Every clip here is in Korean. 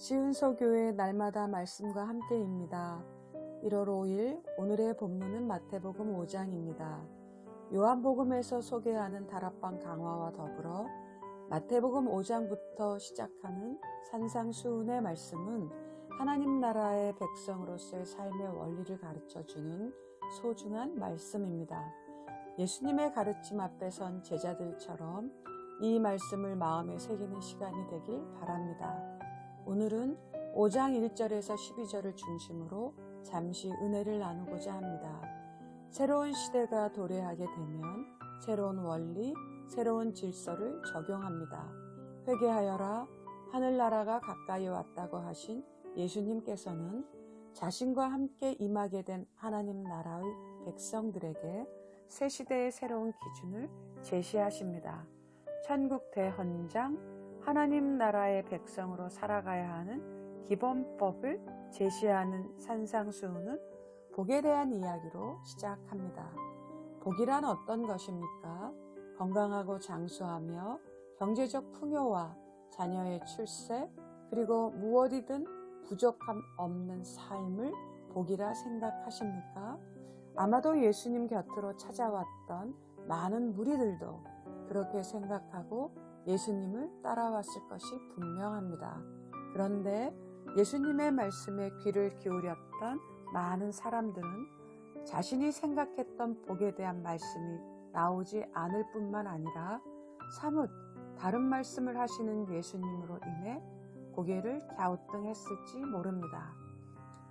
시은서교회 날마다 말씀과 함께입니다. 1월 5일 오늘의 본문은 마태복음 5장입니다. 요한복음에서 소개하는 다락방 강화와 더불어 마태복음 5장부터 시작하는 산상수훈의 말씀은 하나님 나라의 백성으로서의 삶의 원리를 가르쳐주는 소중한 말씀입니다. 예수님의 가르침 앞에 선 제자들처럼 이 말씀을 마음에 새기는 시간이 되길 바랍니다. 오늘은 5장 1절에서 12절을 중심으로 잠시 은혜를 나누고자 합니다. 새로운 시대가 도래하게 되면 새로운 원리, 새로운 질서를 적용합니다. 회개하여라, 하늘나라가 가까이 왔다고 하신 예수님께서는 자신과 함께 임하게 된 하나님 나라의 백성들에게 새 시대의 새로운 기준을 제시하십니다. 천국 대헌장, 하나님 나라의 백성으로 살아가야 하는 기본법을 제시하는 산상수훈은 복에 대한 이야기로 시작합니다. 복이란 어떤 것입니까? 건강하고 장수하며 경제적 풍요와 자녀의 출세, 그리고 무엇이든 부족함 없는 삶을 복이라 생각하십니까? 아마도 예수님 곁으로 찾아왔던 많은 무리들도 그렇게 생각하고 예수님을 따라왔을 것이 분명합니다. 그런데 예수님의 말씀에 귀를 기울였던 많은 사람들은 자신이 생각했던 복에 대한 말씀이 나오지 않을 뿐만 아니라 사뭇 다른 말씀을 하시는 예수님으로 인해 고개를 갸우뚱했을지 모릅니다.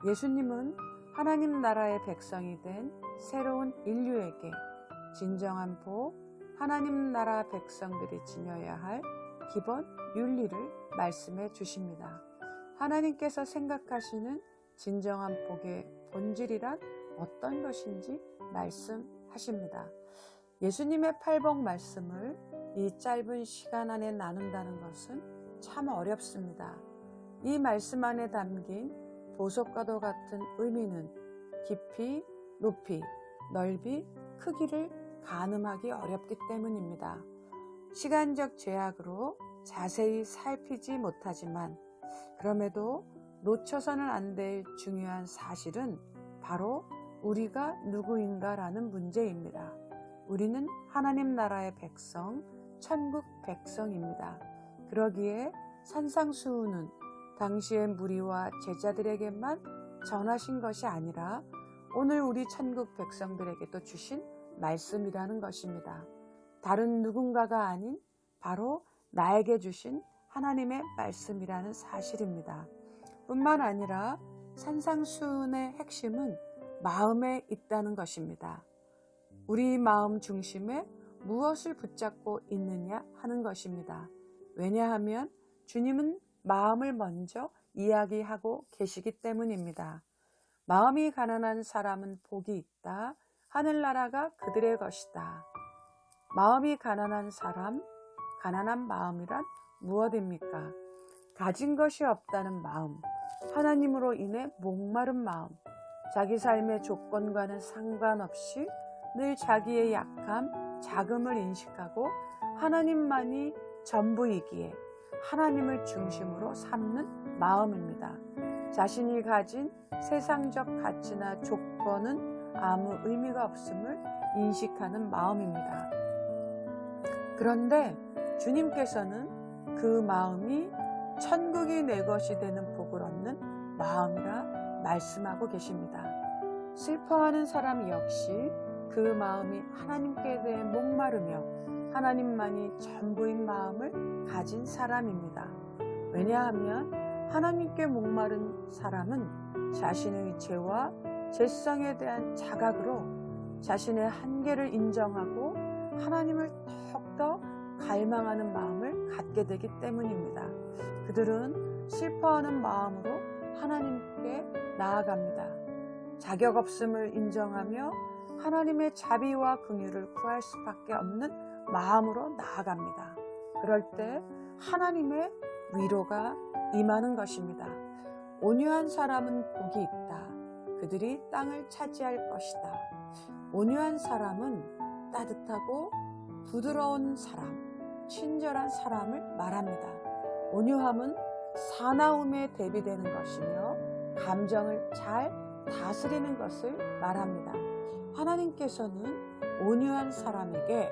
예수님은 하나님 나라의 백성이 된 새로운 인류에게 진정한 복, 하나님 나라 백성들이 지녀야 할 기본 윤리를 말씀해 주십니다. 하나님께서 생각하시는 진정한 복의 본질이란 어떤 것인지 말씀하십니다. 예수님의 팔복 말씀을 이 짧은 시간 안에 나눈다는 것은 참 어렵습니다. 이 말씀 안에 담긴 보석과도 같은 의미는 깊이, 높이, 넓이, 크기를 가늠하기 어렵기 때문입니다. 시간적 제약으로 자세히 살피지 못하지만 그럼에도 놓쳐서는 안 될 중요한 사실은 바로 우리가 누구인가라는 문제입니다. 우리는 하나님 나라의 백성, 천국 백성입니다. 그러기에 산상수훈은 당시의 무리와 제자들에게만 전하신 것이 아니라 오늘 우리 천국 백성들에게도 주신 말씀이라는 것입니다. 다른 누군가가 아닌 바로 나에게 주신 하나님의 말씀이라는 사실입니다. 뿐만 아니라 산상수훈의 핵심은 마음에 있다는 것입니다. 우리 마음 중심에 무엇을 붙잡고 있느냐 하는 것입니다. 왜냐하면 주님은 마음을 먼저 이야기하고 계시기 때문입니다. 마음이 가난한 사람은 복이 있다. 하늘나라가 그들의 것이다. 마음이 가난한 사람, 가난한 마음이란 무엇입니까? 가진 것이 없다는 마음, 하나님으로 인해 목마른 마음, 자기 삶의 조건과는 상관없이 늘 자기의 약함, 자금을 인식하고 하나님만이 전부이기에 하나님을 중심으로 삼는 마음입니다. 자신이 가진 세상적 가치나 조건은 아무 의미가 없음을 인식하는 마음입니다. 그런데 주님께서는 그 마음이 천국이 내 것이 되는 복을 얻는 마음이라 말씀하고 계십니다. 슬퍼하는 사람 역시 그 마음이 하나님께 대해 목마르며 하나님만이 전부인 마음을 가진 사람입니다. 왜냐하면 하나님께 목마른 사람은 자신의 죄와 죄성에 대한 자각으로 자신의 한계를 인정하고 하나님을 더욱더 갈망하는 마음을 갖게 되기 때문입니다. 그들은 슬퍼하는 마음으로 하나님께 나아갑니다. 자격 없음을 인정하며 하나님의 자비와 긍휼을 구할 수밖에 없는 마음으로 나아갑니다. 그럴 때 하나님의 위로가 임하는 것입니다. 온유한 사람은 복이 있다. 그들이 땅을 차지할 것이다. 온유한 사람은 따뜻하고 부드러운 사람, 친절한 사람을 말합니다. 온유함은 사나움에 대비되는 것이며 감정을 잘 다스리는 것을 말합니다. 하나님께서는 온유한 사람에게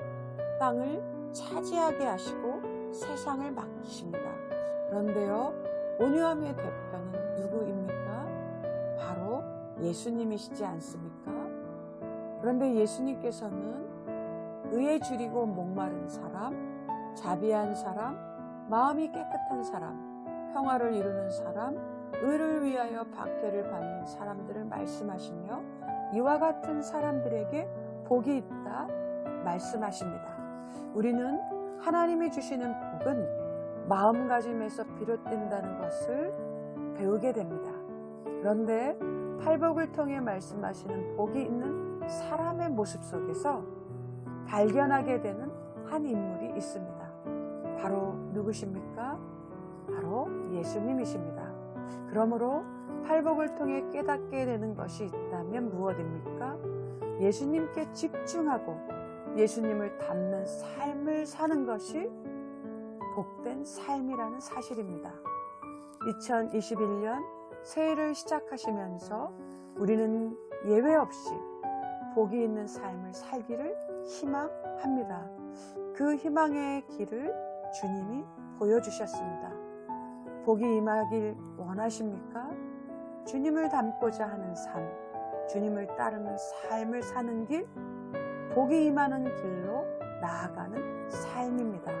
땅을 차지하게 하시고 세상을 맡기십니다. 그런데요, 온유함의 대표는 누구입니까? 바로 예수님이시지 않습니까? 그런데 예수님께서는 의에 줄이고 목마른 사람, 자비한 사람, 마음이 깨끗한 사람, 평화를 이루는 사람, 의를 위하여 박해를 받는 사람들을 말씀하시며 이와 같은 사람들에게 복이 있다 말씀하십니다. 우리는 하나님이 주시는 복은 마음가짐에서 비롯된다는 것을 배우게 됩니다. 그런데 팔복을 통해 말씀하시는 복이 있는 사람의 모습 속에서 발견하게 되는 한 인물이 있습니다. 바로 누구십니까? 바로 예수님이십니다. 그러므로 팔복을 통해 깨닫게 되는 것이 있다면 무엇입니까? 예수님께 집중하고 예수님을 닮는 삶을 사는 것이 복된 삶이라는 사실입니다. 2021년 새해를 시작하시면서 우리는 예외 없이 복이 있는 삶을 살기를 희망합니다. 그 희망의 길을 주님이 보여주셨습니다. 복이 임하길 원하십니까? 주님을 닮고자 하는 삶, 주님을 따르는 삶을 사는 길, 복이 임하는 길로 나아가는 삶입니다.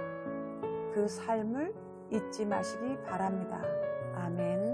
그 삶을 잊지 마시기 바랍니다. 아멘.